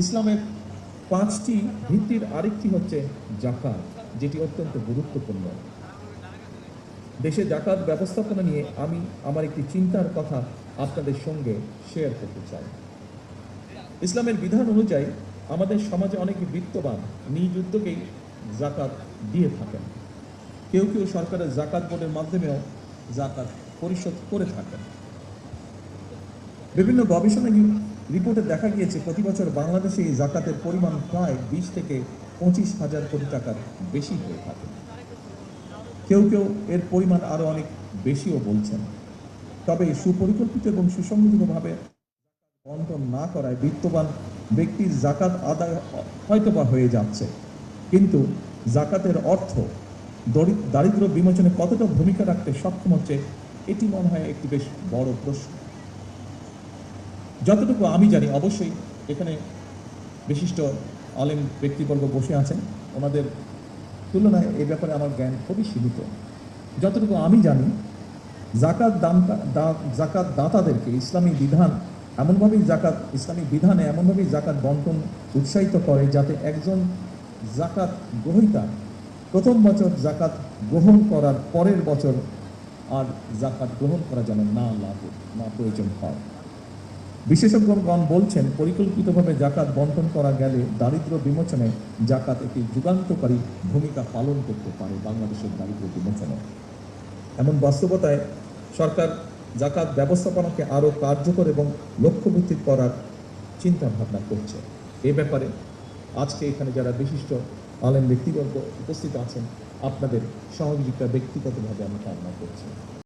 ইসলামের পাঁচটি ভিত্তির আরেকটি হচ্ছে জাকাত, যেটি অত্যন্ত গুরুত্বপূর্ণ। দেশে জাকাত ব্যবস্থাপনা নিয়ে আমি আমার একটি চিন্তার কথা আপনাদের সঙ্গে শেয়ার করতে চাই। ইসলামের বিধান অনুযায়ী আমাদের সমাজে অনেক বিত্তবান নিজ উদ্যোগেই জাকাত দিয়ে থাকেন। কেউ কেউ সরকারের জাকাত বোর্ডের মাধ্যমেও জাকাত পরিশোধ করে থাকেন। বিভিন্ন গবেষণা রিপোর্টে দেখা গিয়েছে প্রতি বছর বাংলাদেশে এই জাকাতের পরিমাণ প্রায় 20 থেকে 25,000 কোটি টাকার বেশি হয়ে থাকে। কেউ কেউ এর পরিমাণ আরো অনেক বেশিও বলছেন। তবে সুপরিকল্পিত এবং সুসংগঠিতভাবে বন্টন না করায় বিত্তবান ব্যক্তির জাকাত আদায় হয়তোবা হয়ে যাচ্ছে, কিন্তু জাকাতের অর্থ দারিদ্র বিমোচনে কতটা ভূমিকা রাখতে সক্ষম হচ্ছে, এটি মনে হয় একটি বেশ বড় প্রশ্ন। যতটুকু আমি জানি, অবশ্যই এখানে বিশিষ্ট আলেম ব্যক্তিবর্গ বসে আছেন, ওনাদের তুলনায় এই ব্যাপারে আমার জ্ঞান খুবই সীমিত। যতটুকু আমি জানি, জাকাত দাতাদেরকে ইসলামী বিধানে এমনভাবেই জাকাত বন্টন উৎসাহিত করে যাতে একজন জাকাত গ্রহীতা প্রথম বছর জাকাত গ্রহণ করার পরের বছর আর জাকাত গ্রহণ করা যেন না প্রয়োজন হয়। বিশেষজ্ঞগণ বলছেন, পরিকল্পিতভাবে জাকাত বন্টন করা গেলে দারিদ্র বিমোচনে জাকাত একটি যুগান্তকারী ভূমিকা পালন করতে পারে বাংলাদেশের দারিদ্র বিমোচনে। এমন বাস্তবতায় সরকার জাকাত ব্যবস্থাপনাকে আরও কার্যকর এবং লক্ষ্যভিত্তিক করার চিন্তা ভাবনা করছে। এ ব্যাপারে আজকে এখানে যারা বিশিষ্ট আলেম ব্যক্তিবর্গ উপস্থিত আছেন, আপনাদের সহযোগিতা ব্যক্তিগতভাবে আমি কামনা করছি।